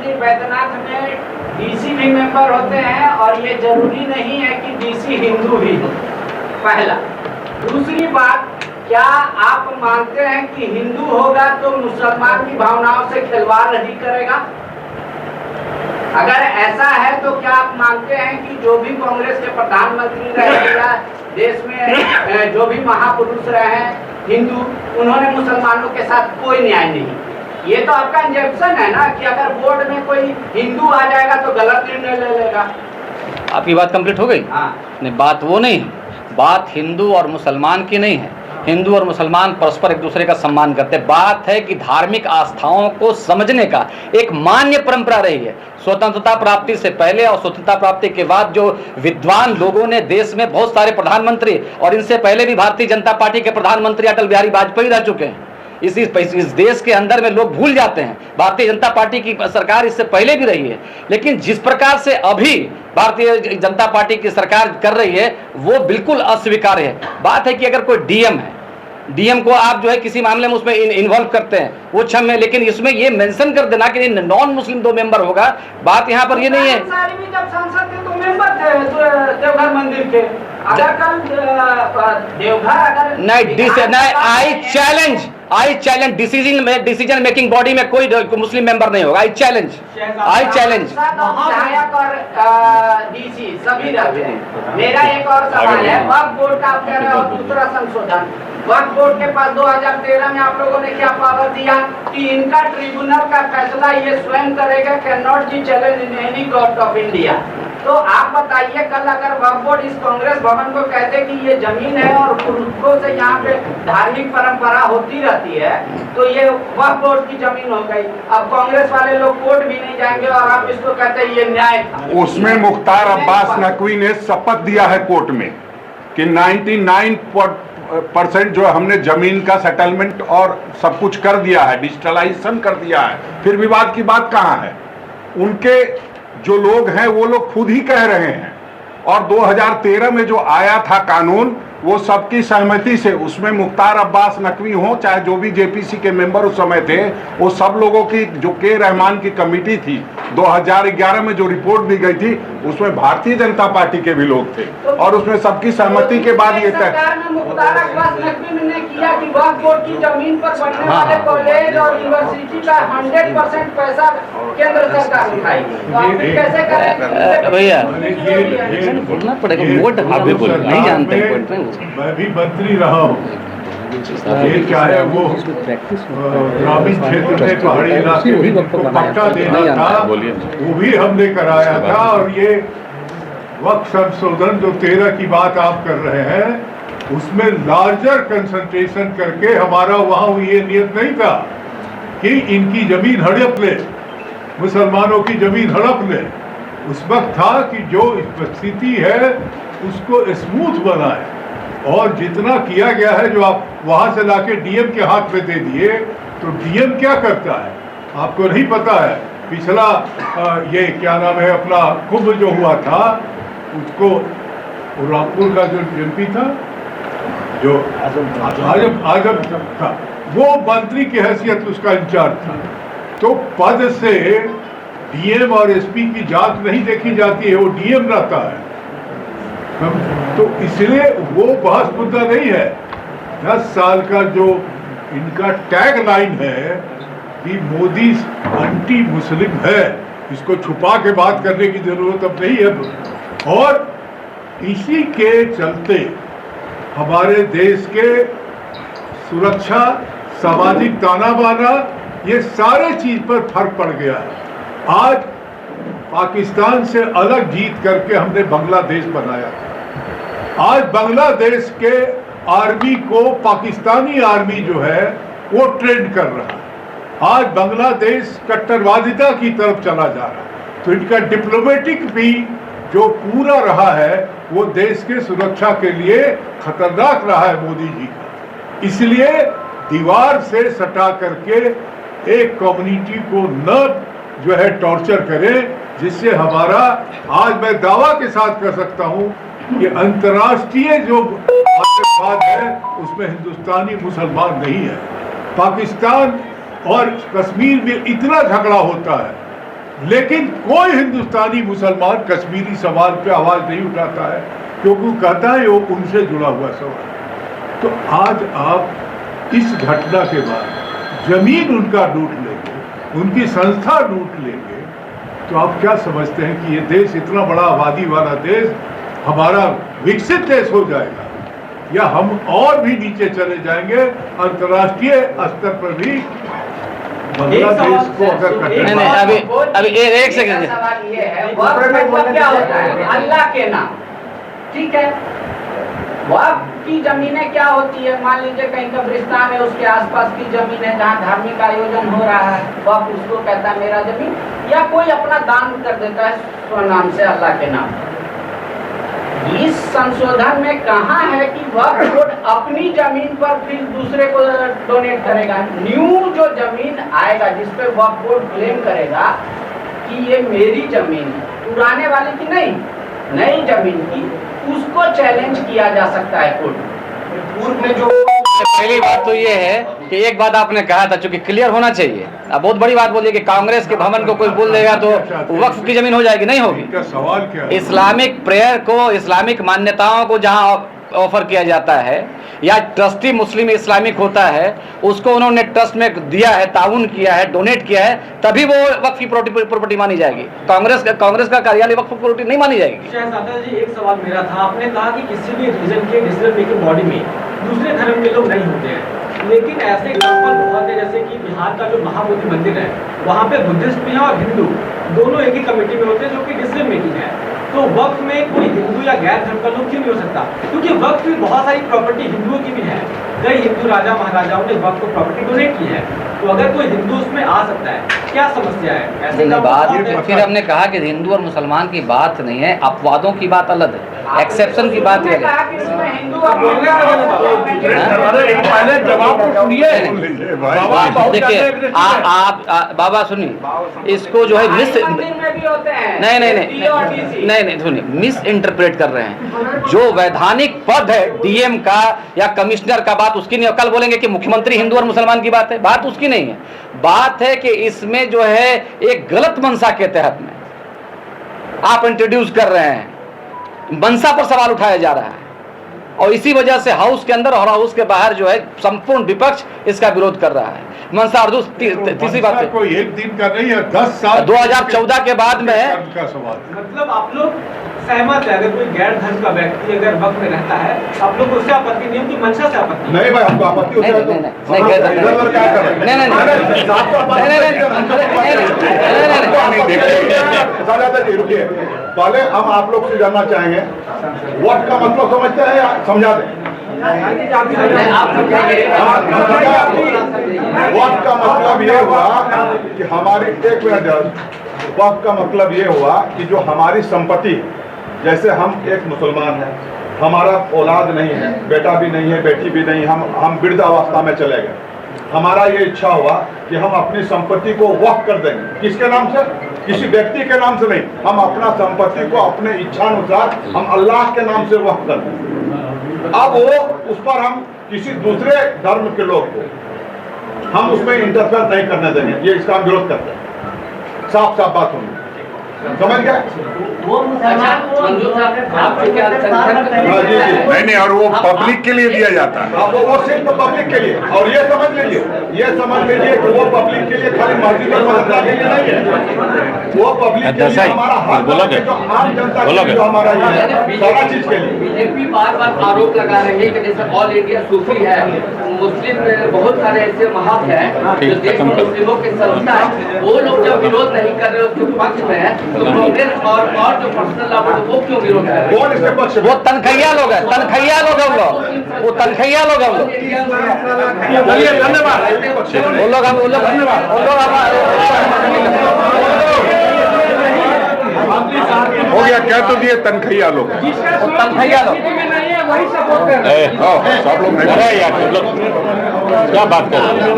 मंदिर बैद्यनाथ में डीसी भी मेंबर होते हैं और ये जरूरी नहीं है कि डीसी हिंदू ही हो, पहला। दूसरी बात, क्या आप मानते हैं कि हिंदू होगा तो मुसलमान की भावनाओं से खिलवाड़ नहीं करेगा? अगर ऐसा है तो क्या आप मानते हैं कि जो भी कांग्रेस के प्रधानमंत्री रहे या देश में जो भी महापुरुष रहे हैं हिंदू, उन्होंने मुसलमानों के साथ कोई न्याय नहीं? ये तो आपका इंजेक्शन है ना कि अगर बोर्ड में कोई हिंदू आ जाएगा तो गलत निर्णय ले लेगा। आपकी बात कंप्लीट हो गई? हाँ। नहीं, बात वो नहीं है, बात हिंदू और मुसलमान की नहीं है। हिंदू और मुसलमान परस्पर एक दूसरे का सम्मान करते हैं। बात है कि धार्मिक आस्थाओं को समझने का एक मान्य परंपरा रही है। स्वतंत्रता प्राप्ति से पहले और स्वतंत्रता प्राप्ति के बाद जो विद्वान लोगों ने देश में बहुत सारे प्रधानमंत्री, और इनसे पहले भी भारतीय जनता पार्टी के प्रधानमंत्री अटल बिहारी वाजपेयी रह चुके हैं। इस देश के अंदर में लोग भूल जाते हैं, भारतीय जनता पार्टी की सरकार इससे पहले भी रही है। लेकिन जिस प्रकार से अभी भारतीय जनता पार्टी की सरकार कर रही है वो बिल्कुल अस्वीकार्य है। बात है कि अगर कोई डीएम है, डीएम को आप जो है किसी मामले में उसमें इन्वॉल्व करते हैं, वो क्षम है, लेकिन इसमें ये मेंशन कर देना कि नॉन मुस्लिम 2 मेंबर होगा, बात यहाँ पर ये नहीं है। जब सांसद थे तो मेंबर थे देवघर मंदिर के, अगर कल देवघर अगर नहीं, I challenge decision making body में कोई मुस्लिम मेंबर नहीं होगा। आई चैलेंज विधायक और डीसी सभी रहते हैं। मेरा एक और सवाल है, वक्फ बोर्ड का आप कह रहे हो दूसरा संशोधन, वक्फ बोर्ड के पास 2013 में आप लोगों ने क्या पावर दिया कि इनका ट्रिब्यूनल का फैसला ये स्वयं करेगा, can not be challenge in any court of India. तो आप बताइए, कल अगर वक्फ बोर्ड इस कांग्रेस भवन को कहते कि ये जमीन है और पुरुषों से यहाँ पे धार्मिक परंपरा होती रहती है, तो ये वक्फ बोर्ड की जमीन हो गई। अब कांग्रेस वाले लोग कोर्ट भी नहीं जाएंगे और आप इसको कहते हैं ये न्याय था। उसमें मुख्तार अब्बास नकवी ने शपथ दिया है कोर्ट में कि 99% जो हमने जमीन का सेटलमेंट और सब कुछ कर दिया है, डिजिटलाइजेशन कर दिया है। फिर विवाद की बात कहाँ है? उनके जो लोग हैं वो लोग खुद ही कह रहे हैं। और 2013 में जो आया था कानून, वो सबकी सहमति से, उसमें मुख्तार अब्बास नकवी हो चाहे जो भी जेपीसी के मेंबर उस समय थे, वो सब लोगों की, जो के रहमान की कमेटी थी 2011 में जो रिपोर्ट दी गई थी, उसमें भारतीय जनता पार्टी के भी लोग थे और उसमें सबकी सहमति के बाद ये मुख्तार अब्बास नकवी ने किया कि वक्फ बोर्ड की जमीन पर बनने वाले कॉलेज और यूनिवर्सिटी का 100% पैसा केंद्र सरकार उठाएगी। कैसे करें भैया? बोलना पड़ेगा, वोट नहीं जानते हैं। मैं भी मंत्री रहा हूँ, ये चाहे वो ग्रामीण क्षेत्र में पहाड़ी इलाके में जिनको पट्टा देना था वो भी हमने कराया था। और ये वक्फ संशोधन जो 13 की बात आप कर रहे हैं, उसमें लार्जर कंसंट्रेशन करके हमारा वहाँ ये नियत नहीं था कि इनकी जमीन हड़प ले, मुसलमानों की जमीन हड़प ले। उस वक्त था कि जो स्थिति है उसको स्मूथ बनाए, और जितना किया गया है, जो आप वहां से लाके डीएम के हाथ में दे दिए, तो डीएम क्या करता है आपको नहीं पता है। पिछला ये क्या नाम है अपना कुंभ जो हुआ था, उसको रामपुर का जो एमपी था, जो आजम था, वो मंत्री की हैसियत उसका इंचार्ज था। तो पद से डीएम और एसपी की जांच नहीं देखी जाती है, वो डीएम रहता है। तो इसलिए वो बहस मुद्दा नहीं है। 10 साल का जो इनका टैग लाइन है कि मोदी एंटी मुस्लिम है, इसको छुपा के बात करने की जरूरत अब नहीं है। और इसी के चलते हमारे देश के सुरक्षा, सामाजिक ताना बाना, ये सारे चीज पर फर्क पड़ गया है। आज पाकिस्तान से अलग जीत करके हमने बांग्लादेश बनाया। आज बांग्लादेश के आर्मी को पाकिस्तानी आर्मी जो है वो ट्रेंड कर रहा है। आज बांग्लादेश कट्टरवादिता की तरफ चला जा रहा है। तो इनका डिप्लोमेटिक भी जो पूरा रहा है वो देश के सुरक्षा के लिए खतरनाक रहा है मोदी जी का। इसलिए दीवार से सटा करके एक कम्युनिटी को न जो है टॉर्चर करें, जिससे हमारा, आज मैं दावा के साथ कर सकता हूं कि अंतर्राष्ट्रीय जो आतंकवाद है उसमें हिंदुस्तानी मुसलमान नहीं है। पाकिस्तान और कश्मीर में इतना झगड़ा होता है लेकिन कोई हिंदुस्तानी मुसलमान कश्मीरी सवाल पे आवाज नहीं उठाता है, क्योंकि वो कहता है वो उनसे जुड़ा हुआ सवाल। तो आज आप इस घटना के बाद जमीन उनका लूट लेंगे, उनकी संस्था लूट लेंगे, तो आप क्या समझते हैं कि ये देश, इतना बड़ा आबादी वाला देश, हमारा विकसित देश हो जाएगा, या हम और भी नीचे चले जाएंगे? अंतर्राष्ट्रीय स्तर पर भी बांग्लादेश को अगर नहीं नहीं, अभी एक सेकंड। मेरा सवाल ये है, वक्फ मतलब क्या होता है? अल्लाह के नाम, ठीक है। वक्फ की जमीनें क्या होती है? मान लीजिए कहीं कब्रिस्तान है, उसके आसपास की जमीन है जहाँ धार्मिक आयोजन हो रहा है, वक्फ उसको कहता है मेरा जमीन, या कोई अपना दान कर देता है स्वनाम से अल्लाह के नाम। इस संशोधन में कहाँ है कि वक्फ बोर्ड अपनी जमीन पर फिर दूसरे को डोनेट करेगा? न्यू जो जमीन आएगा जिसपे वक्फ बोर्ड क्लेम करेगा कि ये मेरी जमीन है, पुराने वाले की नहीं, नई जमीन की, उसको चैलेंज किया जा सकता है कोर्ट में। पूर्व में जो पहली बात तो ये है कि एक बात आपने कहा था, चूंकि क्लियर होना चाहिए। अब बहुत बड़ी बात बोलिए कि कांग्रेस के भवन को कोई बोल देगा तो वक्फ की जमीन हो जाएगी, नहीं होगी। इनका सवाल क्या है? इस्लामिक प्रेयर को, इस्लामिक मान्यताओं को जहां ऑफर किया जाता है, या ट्रस्टी मुस्लिम इस्लामिक होता है, उसको उन्होंने ट्रस्ट में दिया है, ताउन किया है, डोनेट किया है, तभी वो वक्फ की प्रॉपर्टी मानी जाएगी। कांग्रेस का कार्यालय वक्फ प्रॉपर्टी नहीं मानी जाएगी। शहजादा जी, एक सवाल मेरा था, आपने कहा कि किसी भी रीजन के डिसीजन मेकिंग बॉडी में दूसरे धर्म के लोग नहीं होते हैं, लेकिन ऐसे एग्जाम्पल बहुत है, जैसे कि बिहार का जो महाबोधि मंदिर है, वहाँ पे बुद्धिस्ट भी है और हिंदू दोनों एक ही कमेटी में होते हैं, जो कि डिसीजन मेकिंग है। तो वक्फ में कोई हिंदू या गैर धर्म का लोग क्यों नहीं हो सकता? क्योंकि वक्फ में बहुत सारी प्रॉपर्टी हिंदुओं की भी है, कई हिंदू राजा महाराजाओं ने वक्फ को प्रॉपर्टी डोनेट की है, तो अगर कोई हिंदू उसमें आ सकता है, क्या समस्या है? ऐसे नहीं, बात फिर हमने कहा कि हिंदू और मुसलमान की बात नहीं है, अपवादों की बात अलग है, एक्सेप्शन की बात ये है। देखिए आप बाबा सुनिए, इसको जो है नहीं सुनिए, मिस इंटरप्रेट कर रहे हैं। जो वैधानिक पद है डीएम का या कमिश्नर का, बात उसकी नहीं है। कल बोलेंगे कि मुख्यमंत्री हिंदू और मुसलमान की बात है, बात उसकी नहीं है। बात है कि इसमें जो है एक गलत मंशा के तहत में आप इंट्रोड्यूस कर रहे हैं, मंशा पर सवाल उठाया जा रहा है, और इसी वजह से हाउस के अंदर और हाउस के बाहर जो है संपूर्ण विपक्ष इसका विरोध कर रहा है। मंशा और तीसरी बात है, कोई एक दिन का नहीं है, 10 साल 2014 के बाद में का सवाल। मतलब आप लोग सहमत है, अगर कोई गैर धर्म का व्यक्ति अगर वक्त में रहता है, आप लोग को उससे आपत्ति नहीं, उनकी मंशा से आपत्ति नहीं भाई, हमको आपत्ति नहीं रुकिए, पहले हम आप लोग से जानना चाहेंगे वोट का मतलब समझते हैं या समझा दें? वक्त का मतलब ये हुआ कि हमारी, एक मिनट, वक्त का मतलब ये हुआ कि जो हमारी संपत्ति, जैसे हम एक मुसलमान हैं, हमारा औलाद नहीं है, बेटा भी नहीं है, बेटी भी नहीं, हम वृद्धावस्था में चले गए, हमारा ये इच्छा हुआ कि हम अपनी संपत्ति को वक्फ कर देंगे। किसके नाम से? किसी व्यक्ति के नाम से नहीं, हम अपना संपत्ति को अपने इच्छानुसार हम अल्लाह के नाम से वक्फ कर देंगे। अब वो उस पर हम किसी दूसरे धर्म के लोग को हम उसमें इंटरफेयर नहीं करने देंगे, ये इसका विरोध करते हैं। साफ साफ बात होगी, समझ गए? नहीं, और वो पब्लिक के लिए दिया जाता है, वो सिर्फ पब्लिक के लिए। और ये समझ लीजिए कि वो पब्लिक के लिए खाली मस्जिद और मदरसा के लिए नहीं है, वो पब्लिक के लिए हमारा हर जो आम जनता के लिए, जो हमारा ये है, सारा चीज के लिए। बीजेपी बार आरोप लगा रही है कि जैसे ऑल इंडिया सूफी है, मुस्लिम बहुत सारे ऐसे महत हैं जो देश में मुस्लिमों की संस्था है, वो लोग जब विरोध नहीं कर रहे उसके पक्ष में है, तो कांग्रेस और जो पर्सनल लॉ वो क्यों विरोध कर रहे हैं? कौन इसके पक्ष? वो तनखैया लोग हैं, तनखैया लोग हैं वो तनखैया लोग हैं वो लोग। चलिए, धन्यवाद। वो लोग हो गया, क्या तो दिए तनखैया लोग, तनखैया लोग। सब लोग नहीं यार, क्या बात कर रहे हैं?